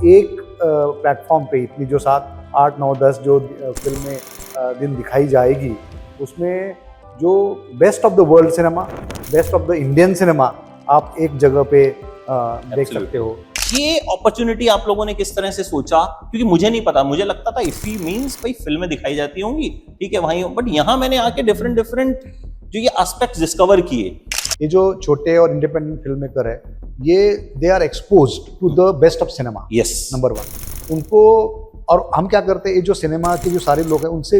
एक प्लेटफॉर्म पे इतनी जो 7, 8, 9, 10 जो फिल्में दिन दिखाई जाएगी, उसमें जो best of the world cinema, best of the Indian cinema आप एक जगह पे देख सकते हो। ये अपॉर्चुनिटी आप लोगों ने किस तरह से सोचा? क्योंकि मुझे नहीं पता, मुझे लगता था इफी मींस भाई फिल्में दिखाई जाती होंगी, ठीक है वहीं, बट यहाँ मैंने आके डिफरेंट डिफरेंट जो ये एस्पेक्ट्स डिस्कवर किए। ये जो छोटे और इंडिपेंडेंट फिल्म मेकर है, ये they are exposed to the best of cinema. Yes, number 1 उनको। और हम क्या करते हैं, ये जो सिनेमा के जो सारे लोग हैं, उनसे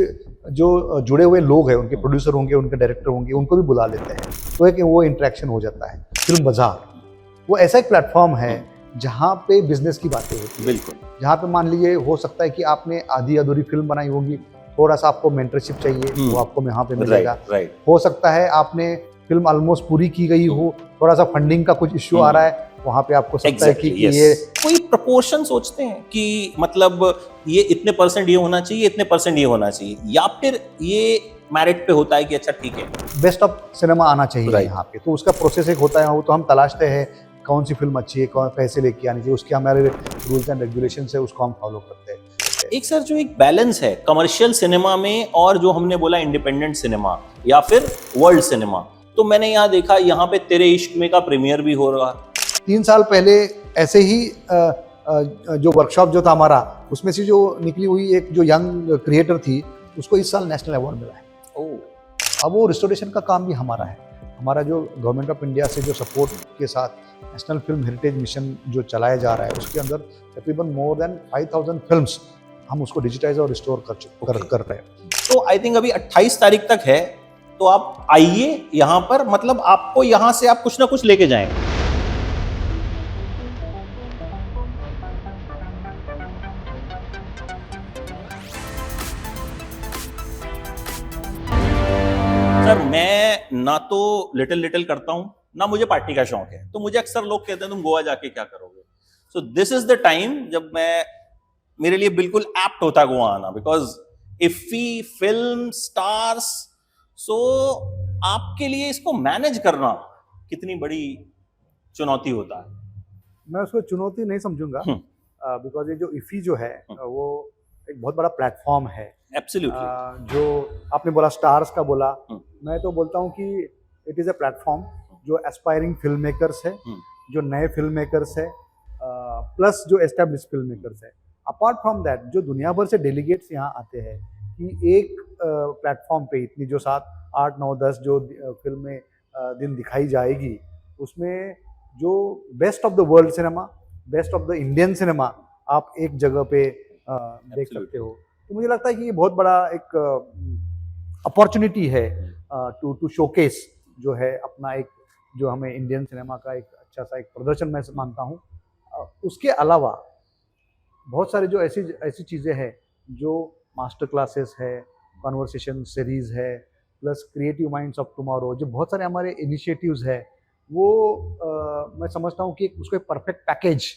जो जुड़े हुए लोग हैं, उनके प्रोड्यूसर होंगे, उनके डायरेक्टर होंगे, उनको भी बुला लेते हैं, तो है कि वो इंटरेक्शन हो जाता है। फिल्म बाजार वो ऐसा एक प्लेटफॉर्म है जहाँ पे बिजनेस की बातें होती है। बिल्कुल। जहाँ पे मान लीजिए हो सकता है कि आपने आधी अधूरी फिल्म बनाई होगी, थोड़ा सा आपको मेंटरशिप चाहिए, वो आपको यहाँ पे मिलेगा। राइट। हो सकता है आपने फिल्म ऑलमोस्ट पूरी की गई हो, थोड़ा सा फंडिंग का कुछ इश्यू आ रहा है, वहाँ पे आपको सकता है कि ये कोई प्रोपोर्शन सोचते हैं कि मतलब ये इतने परसेंट ये होना चाहिए, इतने परसेंट ये होना चाहिए, या फिर ये मेरिट पे होता है कि अच्छा ठीक है बेस्ट ऑफ सिनेमा आना चाहिए यहाँ पे, तो उसका प्रोसेस एक होता है। वो तो हम तलाशते हैं कौन सी फिल्म अच्छी है, कौन पैसे लेके आनी चाहिए, उसके हमारे रूल्स एंड रेगुलेशन है, उसको हम फॉलो करते हैं। एक सर जो एक बैलेंस है कमर्शियल सिनेमा में और जो हमने बोला इंडिपेंडेंट सिनेमा या फिर वर्ल्ड सिनेमा, तो मैंने यहाँ देखा यहाँ पे तेरे इश्क में का प्रीमियर भी हो रहा। 3 साल पहले ऐसे ही जो वर्कशॉप जो था हमारा, उसमें से जो निकली हुई एक जो यंग क्रिएटर थी, उसको इस साल नेशनल अवार्ड मिला है। अब वो रिस्टोरेशन का काम भी हमारा है। हमारा जो गवर्नमेंट ऑफ इंडिया से जो सपोर्ट के साथ नेशनल फिल्म हेरिटेज मिशन जो चलाया जा रहा है, उसके अंदर तकरीबन मोर देन 5000 फिल्म्स हम उसको डिजिटाइज और रिस्टोर कर रहे हैं। तो आई थिंक अभी 28 तारीख तक है, तो आप आइए यहाँ पर, मतलब आपको यहाँ से आप कुछ ना कुछ लेके जाएंगे। सर मैं ना तो लिटिल करता हूं, ना मुझे पार्टी का शौक है, तो मुझे अक्सर लोग कहते हैं तुम गोवा जाके क्या करोगे। So this is the time जब मेरे लिए बिल्कुल एप्ट होता है गोवा आना, बिकॉज इफी फिल्म स्टार्स। सो आपके लिए इसको मैनेज करना कितनी बड़ी चुनौती होता है? मैं उसको चुनौती नहीं समझूंगा, बिकॉज ये जो इफी जो है वो एक बहुत बड़ा प्लेटफॉर्म है। एब्सोल्युटली। जो आपने बोला स्टार्स का बोला, मैं तो बोलता हूँ कि इट इज़ अ प्लेटफॉर्म जो एस्पायरिंग फिल्म मेकर्स है, जो नए फिल्म मेकर्स है, प्लस जो एस्टेब्लिश फिल्म मेकर्स है। अपार्ट फ्रॉम दैट जो दुनिया भर से डेलीगेट्स यहाँ आते हैं, कि एक प्लेटफॉर्म पे इतनी जो 7, 8, 9, 10 जो फिल्में दिन दिखाई जाएगी, उसमें जो best of the world cinema, best of the Indian cinema आप एक जगह पे देख सकते हो। तो मुझे लगता है कि ये बहुत बड़ा एक अपॉर्चुनिटी है टू शोकेस जो है अपना एक, जो हमें इंडियन सिनेमा का एक अच्छा सा एक प्रदर्शन मैं मानता हूँ। उसके अलावा बहुत सारे जो ऐसी चीज़ें हैं, जो मास्टर क्लासेस है, कॉन्वर्सेशन सीरीज है, plus creative minds of tomorrow, जो बहुत सारे हमारे इनिशिएटिव्स है, वो मैं समझता हूँ कि उसको एक परफेक्ट पैकेज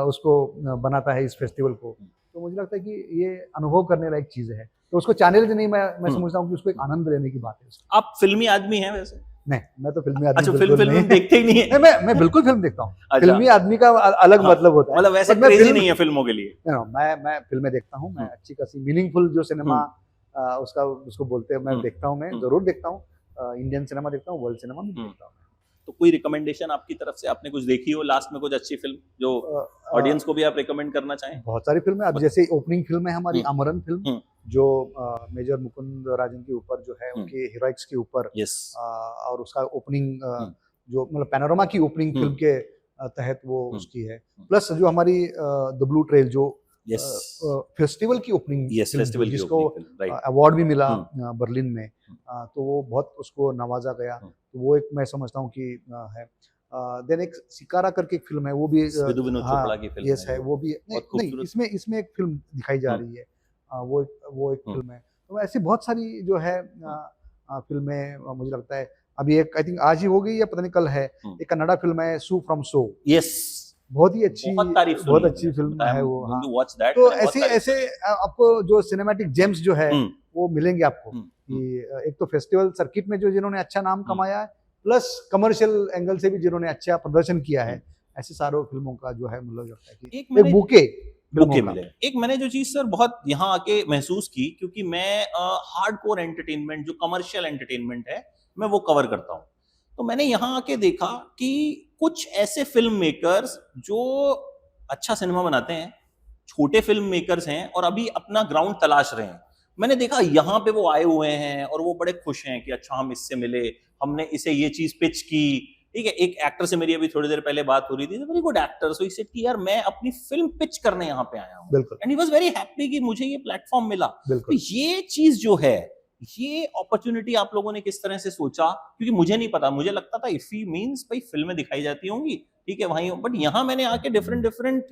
उसको बनाता है इस फेस्टिवल को। तो मुझे लगता है कि ये अनुभव करने लायक चीज़ है, तो उसको चैलेंज नहीं, मैं समझता हूँ कि उसको एक आनंद लेने की बात है। आप फिल्मी आदमी हैं वैसे? नहीं, मैं तो फिल्मी आदमी अच्छा, बिल्कुल फिल्म नहीं देखते ही नहीं है? मैं बिल्कुल फिल्म देखता हूँ। अच्छा। फिल्मी आदमी का अलग मतलब होता है, मतलब वैसे मैं क्रेजी नहीं है फिल्मों के लिए? मैं फिल्में देखता हूँ। मैं अच्छी खासी मीनिंगफुल जो सिनेमा उसको बोलते हैं, मैं देखता हूँ, मैं जरूर देखता हूँ। इंडियन सिनेमा देखता हूँ, वर्ल्ड सिनेमा भी देखता हूँ। तो कोई रिकमेंडेशन आपकी तरफ से, आपने कुछ देखी हो लास्ट में, कुछ अच्छी फिल्म जो ऑडियंस को भी आप रिकमेंड करना चाहें? बहुत सारी फिल्में, अब जैसे ओपनिंग फिल्म है हमारी अमरन फिल्म, जो मेजर मुकुंद राजन के ऊपर जो है, उनके हीरोइक्स के ऊपर, और उसका ओपनिंग जो मतलब पैनोरमा की ओपनिंग फिल्म के तहत वो उसकी है। प्लस जो हमारी द ब्लू ट्रेल जो फेस्टिवल की ओपनिंग फिल्म, जिसको अवार्ड भी मिला बर्लिन में, तो वो बहुत उसको नवाजा गया, तो वो एक मैं समझता हूँ कि है। देन एक सिकारा करके एक फिल्म है, वो भी यस है, वो भी नहीं, इसमें एक फिल्म दिखाई जा रही है, वो एक फिल्म है। तो ऐसी बहुत सारी जो है फिल्में, मुझे लगता है अभी एक आई थिंक आज ही हो गई या पता नहीं कल है, एक कन्नड़ा फिल्म है सू फ्रॉम सो। बहुत ही अच्छी, बहुत अच्छी फिल्म है वो। हाँ। तो ऐसे आपको जो सिनेमैटिक जेम्स जो है वो मिलेंगे आपको, कि एक तो फेस्टिवल सर्किट में जो जिन्होंने अच्छा नाम कमाया है, प्लस कमर्शियल एंगल से भी जिन्होंने अच्छा प्रदर्शन किया है, ऐसे सारों फिल्मों का जो है मतलब लगता है कि एक मैंने एक बुके बुके मिले। एक मैंने जो चीज सर बहुत यहाँ आके महसूस की, क्योंकि मैं हार्डकोर एंटरटेनमेंट जो कमर्शियल एंटरटेनमेंट है मैं वो कवर करता हूँ। तो मैंने यहाँ आके देखा कि कुछ ऐसे फिल्म मेकर्स जो अच्छा सिनेमा बनाते हैं, छोटे फिल्म मेकर्स हैं और अभी अपना ग्राउंड तलाश रहे हैं। मैंने देखा यहाँ पे वो आए हुए हैं और वो बड़े खुश हैं कि अच्छा हम इससे मिले, हमने इसे ये चीज पिच की। ठीक है, एक एक्टर से मेरी अभी थोड़ी देर पहले बात हो रही थी, वेरी गुड एक्टर, सो इसे कि यार मैं अपनी फिल्म पिच करने यहाँ पे आया हूँ, बिल्कुल and he was very happy कि मुझे ये प्लेटफॉर्म मिला। तो बिल्कुल ये चीज जो है, ये अपॉर्चुनिटी आप लोगों ने किस तरह से सोचा? क्योंकि मुझे नहीं पता, मुझे लगता था इफी मींस भाई फिल्में दिखाई जाती होंगी, ठीक है वहीं, बट यहाँ मैंने आके डिफरेंट डिफरेंट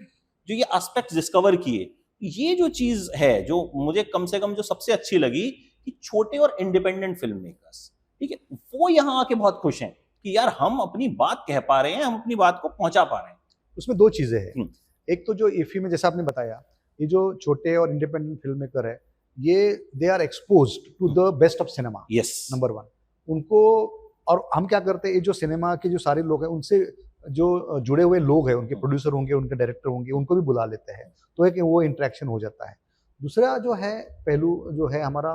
जो ये एस्पेक्ट्स डिस्कवर किए। ये जो चीज है जो मुझे कम से कम जो सबसे अच्छी लगी कि छोटे और इंडिपेंडेंट फिल्म मेकर्स, ठीक है, वो यहाँ आके बहुत खुश हैं कि यार हम अपनी बात कह पा रहे हैं, हम अपनी बात को पहुंचा पा रहे हैं। उसमें दो चीजें हैं। एक तो जो इफी में जैसा आपने बताया, ये जो छोटे और इंडिपेंडेंट फिल्म मेकर है, ये they are exposed to the best of cinema, yes, number one. उनको, और हम क्या करते हैं, ये जो सिनेमा के जो सारे लोग हैं उनसे जो जुड़े हुए लोग हैं, उनके प्रोड्यूसर होंगे, उनके डायरेक्टर होंगे, उनको भी बुला लेते हैं, तो एक वो इंटरेक्शन हो जाता है। दूसरा जो है पहलू जो है हमारा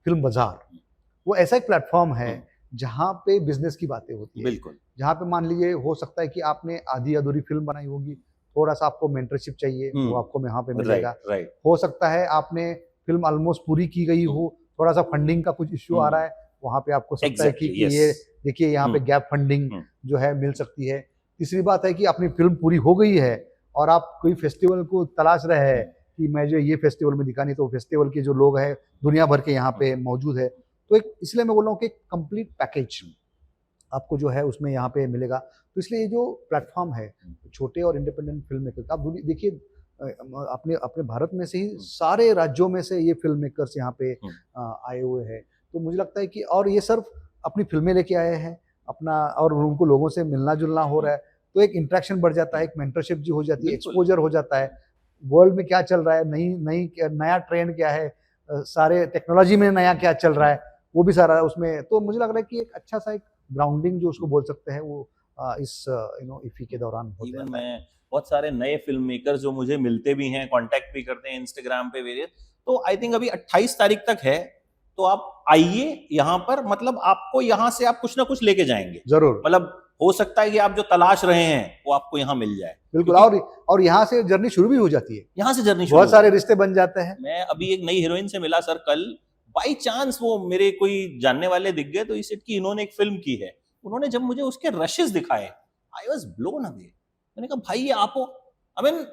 फिल्म बाजार, वो ऐसा एक प्लेटफॉर्म है जहाँ पे बिजनेस की बातें होती है। बिल्कुल। जहाँ पे मान लीजिए हो सकता है कि आपने आधी अधूरी फिल्म बनाई होगी, थोड़ा सा आपको मेंटरशिप चाहिए, वो आपको यहाँ पे मिलेगा। राइट। हो सकता है आपने फिल्म ऑलमोस्ट पूरी की गई हो, थोड़ा सा फंडिंग का कुछ इश्यू आ रहा है, वहाँ पे आपको सकता है कि Exactly, yes. ये देखिए यहाँ पे गैप फंडिंग जो है मिल सकती है। तीसरी बात है कि अपनी फिल्म पूरी हो गई है और आप कोई फेस्टिवल को तलाश रहे हैं कि मैं जो ये फेस्टिवल में दिखानी, तो फेस्टिवल के जो लोग हैं दुनिया भर के यहाँ पे मौजूद है। तो एक इसलिए मैं बोल रहा हूँ कि कंप्लीट पैकेज आपको जो है उसमें यहाँ पे मिलेगा। तो इसलिए ये जो प्लेटफॉर्म है छोटे और इंडिपेंडेंट फिल्म मेकर, आप देखिए अपने अपने भारत में से ही सारे राज्यों में से ये फिल्म मेकर्स यहाँ पे आए हुए हैं। तो मुझे लगता है कि, और ये सिर्फ अपनी फिल्में लेके आए हैं अपना, और उनको लोगों से मिलना जुलना हो रहा है, तो एक इंटरेक्शन बढ़ जाता है, एक मेंटरशिप जो हो जाती है, एक्सपोजर हो जाता है, वर्ल्ड में क्या चल रहा है, नया ट्रेंड क्या है, सारे टेक्नोलॉजी में नया क्या चल रहा है, वो भी सारा उसमें। तो मुझे लग रहा है कि एक अच्छा सा एक ग्राउंडिंग जो उसको बोल सकते हैं वो इस इफी के दौरान होता है। इवन मैं बहुत सारे नए फिल्म मेकर जो मुझे मिलते भी हैं, कांटेक्ट भी करते हैं इंस्टाग्राम पे वेरियस, तो आई थिंक अभी 28 तारीख तक है, तो आप आइए यहाँ पर, मतलब आपको यहाँ से आप कुछ ना कुछ लेके जाएंगे जरूर, मतलब हो सकता है कि आप जो तलाश रहे हैं वो आपको यहाँ मिल जाए। बिल्कुल। और यहाँ से जर्नी शुरू भी हो जाती है, यहाँ से जर्नी शुरू, बहुत सारे रिश्ते बन जाते हैं। मैं अभी एक नई हीरोइन से मिला सर कल, बाई चांस वो मेरे कोई जानने वाले दिख गए, तो इस सेट की इन्होंने एक फिल्म की है, उन्होंने जब मुझे उसके रशेस दिखाए, आई वाज ब्लोन अवे। मैंने कहा भाई ये आप हो, आई मीन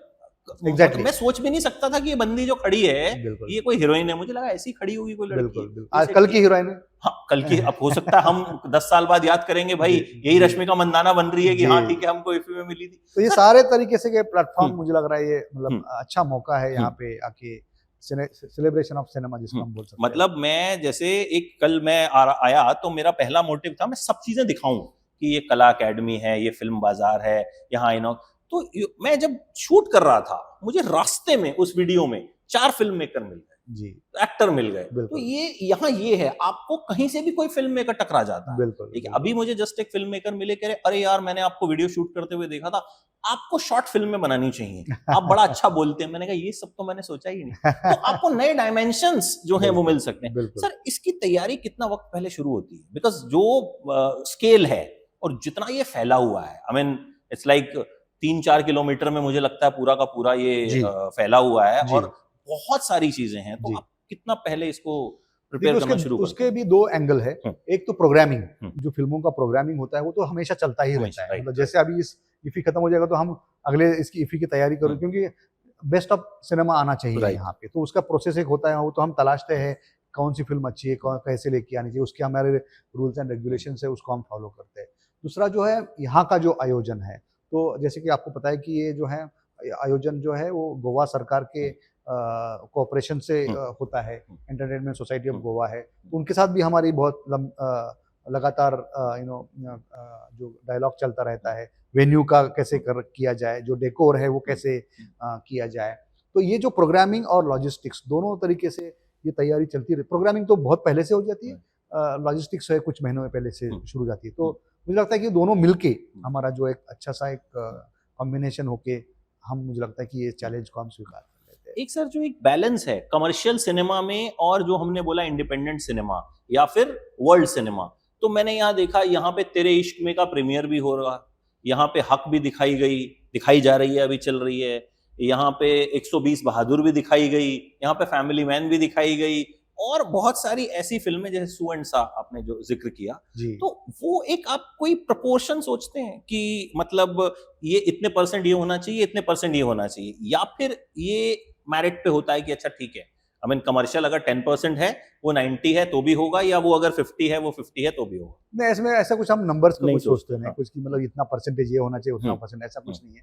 Exactly. मैं सोच भी नहीं सकता था कि ये बंदी जो खड़ी है ये कोई हीरोइन है, मुझे लगा ऐसी खड़ी होगी कोई लड़की। बिल्कुल, आज कल की हीरोइन है। हाँ कल की, अब हो सकता है हम 10 साल बाद याद करेंगे भाई यही रश्मिका मंदाना बन रही है कि हाँ ठीक है हमको इफी में मिली थी। तो ये सारे तरीके से के प्लेटफॉर्म मुझे लग रहा है, ये मतलब अच्छा मौका है यहाँ पे आके सेलिब्रेशन ऑफ सिनेमा जिसको हम बोल सकते हैं। मतलब मैं जैसे एक कल मैं आया तो मेरा पहला मोटिव था मैं सब चीजें दिखाऊं कि ये कला अकेडमी है, ये फिल्म बाजार है, यहाँ तो मैं जब शूट कर रहा था मुझे रास्ते में उस वीडियो में 4 फिल्म मेकर मिल गए जी, एक्टर मिल गए। तो ये यहाँ ये है, आपको कहीं से भी कोई फिल्म मेकर टकरा जाता है। बिल्कुल, ठीक है, अभी मुझे जस्ट एक फिल्म मेकर मिले, कह रहे अरे यार मैंने आपको वीडियो शूट करते हुए देखा था, आपको शॉर्ट फिल्म में बनानी चाहिए, आप बड़ा अच्छा बोलते हैं। मैंने कहा ये सब तो मैंने सोचा ही नहीं। तो आपको नए डायमेंशंस जो है वो मिल सकते हैं। सर इसकी तैयारी कितना वक्त पहले शुरू होती है? बिकॉज जो स्केल है और जितना ये फैला हुआ है, I mean it's like 3-4 kilometre में मुझे लगता है पूरा का पूरा ये फैला हुआ है और बहुत सारी चीजें हैं, तो आप कितना पहले इसको प्रिपेयर करना शुरू करते हैं? उसके भी 2 एंगल है। एक तो प्रोग्रामिंग, जो फिल्मों का प्रोग्रामिंग होता है वो तो हमेशा चलता ही रहता है। मतलब जैसे अभी इस इफी खत्म हो जाएगा तो हम अगले इसकी इफी की तैयारी करें, क्योंकि बेस्ट ऑफ सिनेमा आना चाहिए यहाँ पे, तो उसका प्रोसेस एक होता है, वो तो हम तलाशते हैं कौन सी फिल्म अच्छी है, कैसे लेके आनी चाहिए, उसके हमारे रूल्स एंड रेगुलेशन है, उसको हम फॉलो करते हैं। दूसरा जो है यहाँ का जो आयोजन है, तो जैसे कि आपको पता है कि ये जो है आयोजन जो है वो गोवा सरकार के कोऑपरेशन से होता है, एंटरटेनमेंट सोसाइटी ऑफ गोवा है, उनके साथ भी हमारी बहुत लगातार जो डायलॉग चलता रहता है, वेन्यू का कैसे किया जाए, जो डेकोर है वो कैसे किया जाए। तो ये जो प्रोग्रामिंग और लॉजिस्टिक्स दोनों तरीके से ये तैयारी चलती रही। प्रोग्रामिंग तो बहुत पहले से हो जाती है, लॉजिस्टिक्स है कुछ महीनों में पहले से हम्म। शुरू हो जाती है। तो मुझे लगता है कि दोनों मिलके हमारा जो एक अच्छा सा एक कॉम्बिनेशन होके हम, मुझे लगता है कि ये चैलेंज को हम स्वीकार कर लेते हैं। एक सर जो एक बैलेंस है कमर्शियल सिनेमा में और जो हमने बोला इंडिपेंडेंट सिनेमा या फिर वर्ल्ड सिनेमा, तो मैंने यहाँ देखा, यहाँ पे तेरे इश्क में का प्रीमियर भी हो रहा, यहाँ पे हक भी दिखाई जा रही है, अभी चल रही है, यहाँ पे 120 बहादुर भी दिखाई गई, यहाँ पे फैमिली मैन भी दिखाई गई, और बहुत सारी ऐसी फिल्में जैसे सू एंड सा आपने जो जिक्र किया, जी तो वो एक आप कोई प्रपोर्शन सोचते हैं कि मतलब ये इतने परसेंट ये होना चाहिए, इतने परसेंट ये होना चाहिए, या फिर ये मेरिट पे होता है कि अच्छा ठीक है, आई मीन कमर्शियल अगर 10% है वो 90 है तो भी होगा, या वो अगर 50 है वो 50 है तो भी होगा? नहीं, इसमें ऐसा कुछ हम नंबर्स का नहीं कुछ सोचते सोचते, नहीं हाँ। कुछ कि मतलब इतना परसेंटेज ये होना चाहिए, उतना हम्म। परसेंट, ऐसा कुछ नहीं है।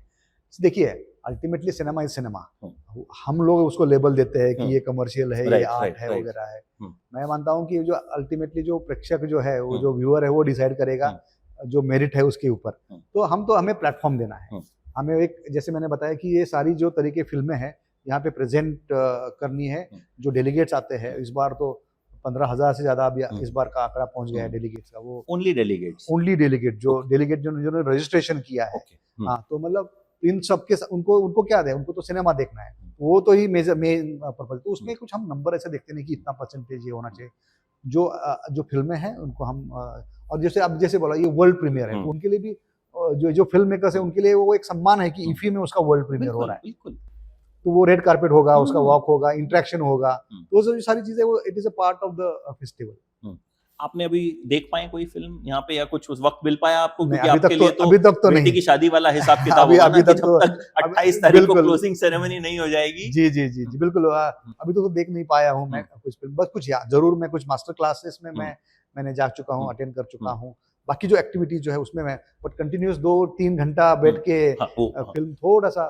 देखिए, अल्टीमेटली सिनेमा इज सिनेमा। हम्म। हम लोग उसको लेबल देते हैं कि हम्म। ये कमर्शियल है, ये राइट, आर्ट राइट, है राइट। वगैरह है। हम्म। मैं मानता हूँ कि जो अल्टीमेटली जो प्रेक्षक जो है, वो हम्म। जो व्यूअर है, वो डिसाइड करेगा जो मेरिट है उसके ऊपर। हम्म। तो हमें प्लेटफॉर्म देना है। हम्म। हमें एक, जैसे मैंने बताया कि ये सारी जो तरीके फिल्में हैं यहाँ पे प्रेजेंट करनी है। जो डेलीगेट्स आते हैं इस बार तो 15,000 से ज्यादा अभी इस बार का आंकड़ा पहुंच गया है डेलीगेट्स का। वो ओनली डेलीगेट्स? ओनली डेलीगेट जो जिन्होंने रजिस्ट्रेशन किया है। ओके। हाँ, तो मतलब इन सब के उनको क्या है, उनको तो सिनेमा देखना है, वो तो ही मेन पर्पज। तो उसमें कुछ हम नंबर ऐसे देखते नहीं कि इतना परसेंटेज ये होना चाहिए। जो फिल्में हैं उनको हम और जैसे अब जैसे बोला ये वर्ल्ड प्रीमियर है, तो उनके लिए भी जो फिल्म मेकर्स है उनके लिए वो एक सम्मान है कि इफी में उसका वर्ल्ड प्रीमियर हो रहा है। बिल्कुल। तो वो रेड कारपेट होगा, उसका वॉक होगा, इंटरेक्शन होगा, तो वो सारी चीजें, वो it is a part of the festival. आपने अभी देख पाए कोई फिल्म यहाँ पे, या कुछ उस वक्त मिल पाया आपको? नहीं, क्योंकि अभी आपके तक लिए तो अभी तक तो बेटी नहीं। की शादी वाला हिसाब किताब अभी होगा अभी ना, कि तक जब तो तक 28 तारीख को बिल्कुल। क्लोजिंग सेरेमनी नहीं हो जाएगी। जी बिल्कुल। अभी तो देख नहीं पाया हूँ मैं कुछ फिल्म, बस कुछ याद जरूर, मैं कुछ मास्टर क्लासेस में मैंने जा चुका हूँ, अटेंड कर चुका हूँ। बाकी जो एक्टिविटी जो है उसमें मैं, बट कंटिन्यूअस 2-3 घंटा बैठ के फिल्म थोड़ा सा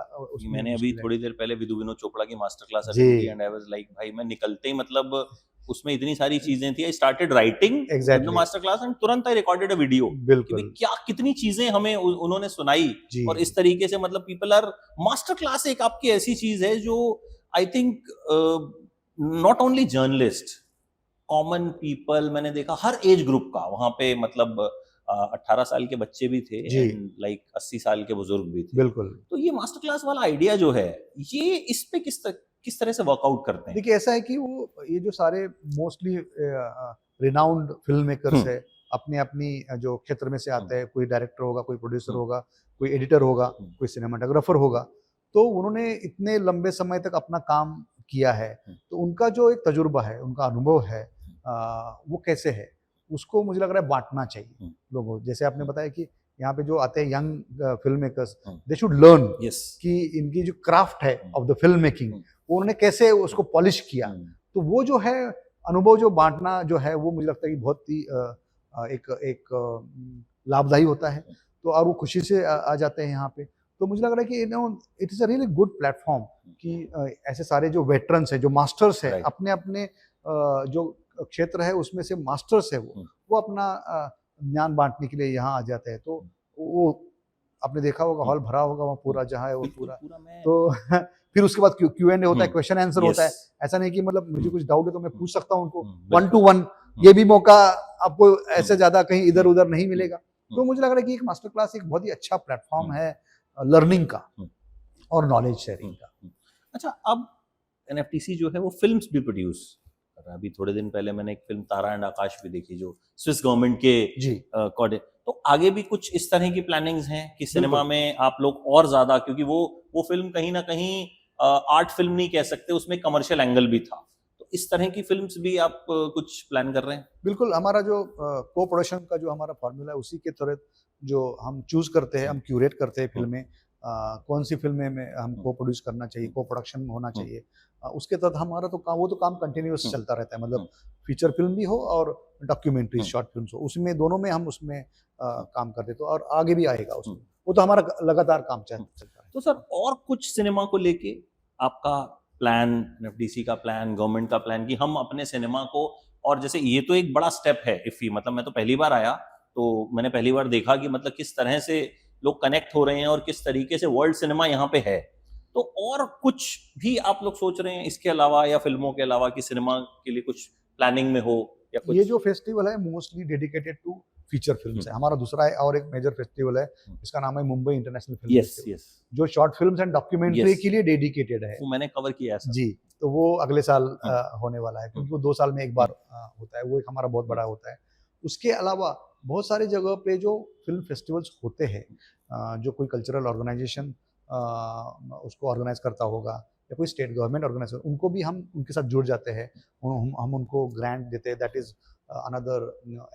मैंने अभी थोड़ी देर पहले विधु विनोद चोपड़ा की मास्टर क्लास जी। अटेंड की, एंड आई वाज लाइक, भाई मैं निकलते ही मतलब उसमें इतनी सारी चीजें थी, I started writing in the master class and तुरंत आई रिकॉर्डेड अ वीडियो कि बिल्कुल क्या कितनी चीजें हमें उन्होंने सुनाई। जी। और इस तरीके से मतलब पीपल आर, मास्टर क्लास एक आपकी ऐसी चीज है जो I think not only journalist, common people, मैंने देखा हर एज ग्रुप का वहां पे, मतलब 18 साल के बच्चे भी थे एंड लाइक 80 साल के बुजुर्ग भी थे। बिल्कुल। तो ये मास्टर क्लास वाला आइडिया जो है, ये इस पे किस तरह से वर्कआउट करते हैं? देखिए, ऐसा है कि वो ये जो सारे मोस्टली रिनाउंड फिल्म मेकर्स है, अपने अपनी जो क्षेत्र में से आते हैं, कोई डायरेक्टर होगा, कोई प्रोड्यूसर होगा, कोई एडिटर होगा, कोई सिनेमाटोग्राफर होगा, तो उन्होंने इतने लंबे समय तक अपना काम किया है, तो उनका जो एक तजुर्बा है, उनका अनुभव है, वो कैसे है, उसको मुझे लग रहा है बांटना चाहिए लोगों। जैसे आपने बताया कि यहाँ पे जो आते हैं young film makers, they should learn कि इनकी जो क्राफ्ट है ऑफ द फिल्म मेकिंग, उन्होंने कैसे उसको पॉलिश किया। तो वो जो है अनुभव जो बांटना जो है, वो मुझे लगता है कि बहुत ही एक लाभदायी होता है। तो और वो खुशी से आ जाते हैं यहाँ पे। तो मुझे लग रहा है कि it is a really good platform कि ऐसे सारे जो वेटरन्स हैं, जो मास्टर्स हैं, अपने अपने जो क्षेत्र है उसमें से मास्टर्स है, वो अपना ज्ञान बांटने के लिए यहाँ आ जाते हैं। तो वो आपने देखा होगा, हॉल भरा होगा वहाँ पूरा, जहाँ है वो पूरा। तो फिर उसके बाद Q&A होता है, क्वेश्चन आंसर होता है। ऐसा नहीं कि मतलब मुझे कुछ डाउट है तो मैं पूछ सकता हूँ उनको 1-to-1, ये भी मौका आपको ऐसे ज्यादा कहीं इधर उधर नहीं मिलेगा। तो मुझे लग रहा है कि एक मास्टर क्लास एक बहुत ही अच्छा प्लेटफॉर्म है लर्निंग का और नॉलेज शेयरिंग का। अच्छा, अब NFTC जो है वो फिल्म्स भी प्रोड्यूस कर रहा है। अभी थोड़े दिन पहले मैंने एक फिल्म तारा एंड आकाश भी देखी, जो स्विस गवर्नमेंट के तो आगे भी कुछ इस तरह की प्लानिंग्स हैं कि सिनेमा में आप लोग और ज्यादा, क्योंकि वो फिल्म कहीं ना कहीं आर्ट फिल्म नहीं कह सकते, उसमें कमर्शियल एंगल भी था, तो इस तरह की फिल्म्स भी आप कुछ प्लान कर रहे हैं? बिल्कुल, हमारा जो को प्रोडक्शन का जो हमारा फॉर्मूला है, उसी के तहत जो हम चूज करते हैं, हम क्यूरेट करते हैं फिल्में, कौन सी फिल्में में हम को प्रोड्यूस करना चाहिए, को प्रोडक्शन होना चाहिए, उसके तहत हमारा तो काम कंटिन्यूअस चलता रहता है। मतलब फीचर फिल्म भी हो और डॉक्यूमेंट्री शॉर्ट फिल्म हो, उसमें दोनों में हम उसमें काम करते, तो और आगे भी आएगा उसमें, वो तो हमारा लगातार काम चलता है। तो सर, और कुछ सिनेमा को लेके आपका प्लान, NFDC का प्लान, गवर्नमेंट का प्लान, कि हम अपने सिनेमा को, और जैसे ये तो एक बड़ा स्टेप है इफी, मतलब मैं तो पहली बार आया, तो मैंने पहली बार देखा कि मतलब किस तरह से लोग कनेक्ट हो रहे हैं और किस तरीके से वर्ल्ड सिनेमा यहाँ पे है। तो और कुछ भी आप लोग सोच रहे हैं इसके अलावा, या फिल्मों के अलावा, कि सिनेमा के लिए कुछ प्लानिंग में हो या कुछ? ये जो फेस्टिवल है mostly dedicated to feature films है। हमारा दूसरा है और एक मेजर फेस्टिवल है, इसका नाम है Mumbai international film yes festival, yes, जो short films and documentary Yes. के लिए डेडिकेटेड है। वो मैंने कवर किया है सर। जी, तो वो अगले साल होने वाला है, क्योंकि वो 2 साल में एक बार होता है, वो एक हमारा बहुत बड़ा होता है। उसके अलावा बहुत सारी जगह पे जो फिल्म फेस्टिवल्स होते हैं, जो कोई कल्चरल ऑर्गेनाइजेशन उसको ऑर्गेनाइज करता होगा या कोई स्टेट गवर्नमेंट ऑर्गेनाइजेशन, उनको भी हम उनके साथ जुड़ जाते हैं, हम उनको ग्रांट देते हैं, दैट इज अनदर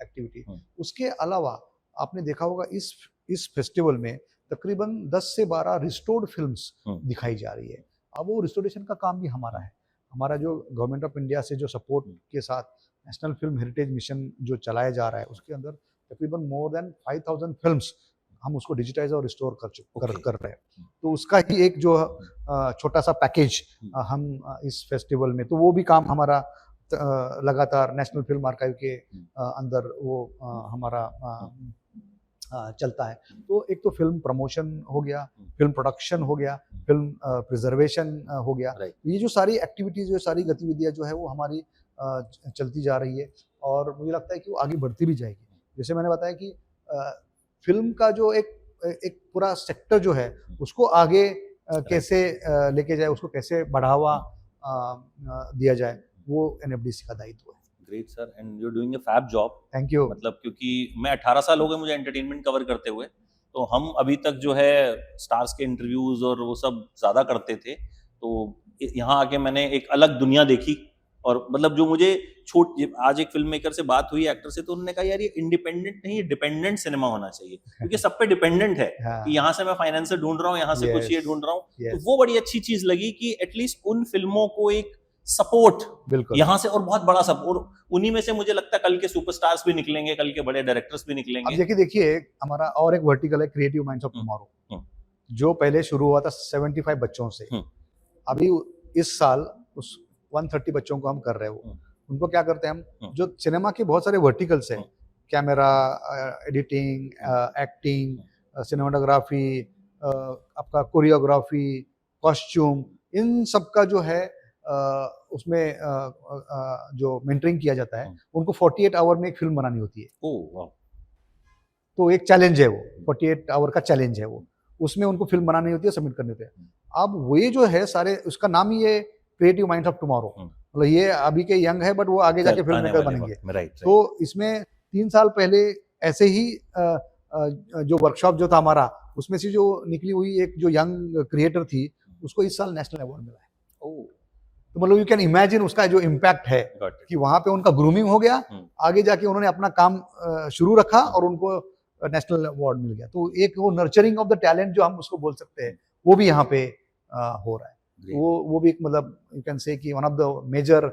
एक्टिविटी। उसके अलावा आपने देखा होगा इस फेस्टिवल में तकरीबन 10 से 12 रिस्टोर्ड फिल्म्स दिखाई जा रही है। अब वो रिस्टोरेशन का काम भी हमारा है। हमारा जो गवर्नमेंट ऑफ इंडिया से जो सपोर्ट के साथ नेशनल फिल्म हेरिटेज मिशन जो चलाया जा रहा है, उसके अंदर तकरीबन मोर देन 5000 फिल्म्स हम उसको डिजिटाइज और रिस्टोर कर रहे हैं। तो उसका ही एक जो छोटा सा पैकेज हम इस फेस्टिवल में, तो वो भी काम हमारा लगातार नेशनल फिल्म आर्काइव के अंदर वो हमारा चलता है। तो एक तो फिल्म प्रमोशन हो गया, फिल्म प्रोडक्शन हो गया, फिल्म प्रिजर्वेशन हो गया। ये जो सारी एक्टिविटीज, जो सारी गतिविधियां जो है वो हमारी चलती जा रही है, और मुझे लगता है कि वो आगे बढ़ती भी जाएगी। जैसे मैंने बताया कि फिल्म का जो एक पूरा सेक्टर जो है उसको आगे कैसे लेके जाए, उसको कैसे बढ़ावा दिया जाए, वो एनएफडीसी का दायित्व है। Great sir, and you are doing a fab job. Thank you. मतलब क्योंकि मैं 18 साल हो गए मुझे एंटरटेनमेंट कवर करते हुए, तो हम अभी तक जो है स्टार्स के इंटरव्यूज और वो सब ज्यादा करते थे, तो यहाँ आके मैंने एक अलग दुनिया देखी। और मतलब जो मुझे आज एक फिल्म मेकर से बात हुई, एक्टर से, तो उन्होंने कहा यार ये इंडिपेंडेंट नहीं, डिपेंडेंट सिनेमा होना चाहिए, क्योंकि सब पे डिपेंडेंट है। हाँ। कि यहाँ से मैं फाइनेंसर ढूंढ रहा हूँ, यहाँ से कुछ ये ढूंढ रहा हूँ, तो वो बड़ी अच्छी चीज लगी कि एटलीस्ट उन फिल्मों को एक सपोर्ट बिल्कुल यहाँ से, और बहुत बड़ा सपोर्ट, उन्हीं में से मुझे लगता है कल के सुपरस्टार्स भी निकलेंगे, कल के बड़े डायरेक्टर्स भी निकलेंगे। अब देखिए हमारा और एक वर्टिकल है क्रिएटिव माइंड्स ऑफ टुमारो, जो पहले शुरू हुआ था 75 बच्चों से। अभी इस साल उस 130 बच्चों को हम कर रहे हो। उनको क्या करते हैं हम, जो सिनेमा के बहुत सारे वर्टिकल्स हैं, कैमरा, एडिटिंग, एक्टिंग, सिनेमाटोग्राफी, आपका कोरियोग्राफी, कॉस्ट्यूम, इन सब का जो है उसमें जो मेंटरिंग किया जाता है, उनको 48 आवर में एक फिल्म बनानी होती है। ओह वाह। तो एक चैलेंज है वो, 48 आवर का चैलेंज है वो, उसमें उनको फिल्म बनानी होती है, सबमिट करनी होती है। अब वो जो है सारे, उसका नाम ही है क्रिएटिव माइंड्स ऑफ टुमारो। मतलब ये अभी के यंग है, बट वो आगे जाके फिल्म मेकर बनेंगे। तो इसमें 3 साल पहले ऐसे ही जो वर्कशॉप जो था हमारा, उसमें से जो निकली हुई एक जो यंग क्रिएटर थी, उसको इस साल नेशनल अवार्ड मिला है। तो मतलब यू कैन इमेजिन उसका जो इम्पैक्ट है कि वहां पे उनका ग्रूमिंग हो गया, आगे जाके उन्होंने अपना काम शुरू रखा और उनको नेशनल अवार्ड मिल गया। तो एक वो नर्चरिंग ऑफ द टैलेंट जो हम उसको बोल सकते हैं, वो भी यहाँ पे हो रहा है। वो भी एक, मतलब यू कैन से कि one of the major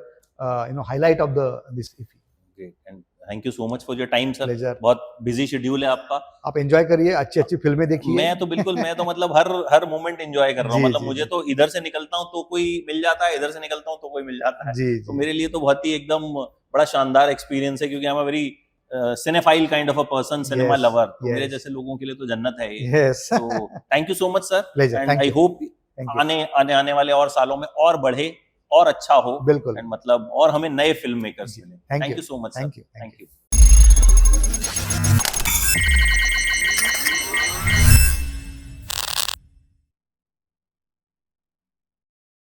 highlight of this IFFI. Great, and thank you so much for your time sir. Pleasure. बहुत बिजी शेड्यूल है आपका, आप एंजॉय करिए, अच्छी फिल्में देखिए। मैं तो बिल्कुल, मैं तो मतलब हर मोमेंट एंजॉय कर रहा हूँ। मतलब मुझे तो इधर से निकलता हूँ तो कोई मिल जाता है, इधर से निकलता हूँ तो कोई मिल जाता है। तो मेरे लिए तो बहुत ही एकदम बड़ा शानदार एक्सपीरियंस है, क्योंकि I am a very cinephile kind of a person, cinema lover. तो मेरे जैसे लोगों के लिए तो जन्नत है ये। तो thank you so much sir, and I hope आने वाले और सालों में और बढ़े और अच्छा हो। बिल्कुल। एंड मतलब और हमें नए फिल्म मेकर्स मिले। Thank you so much. Thank you.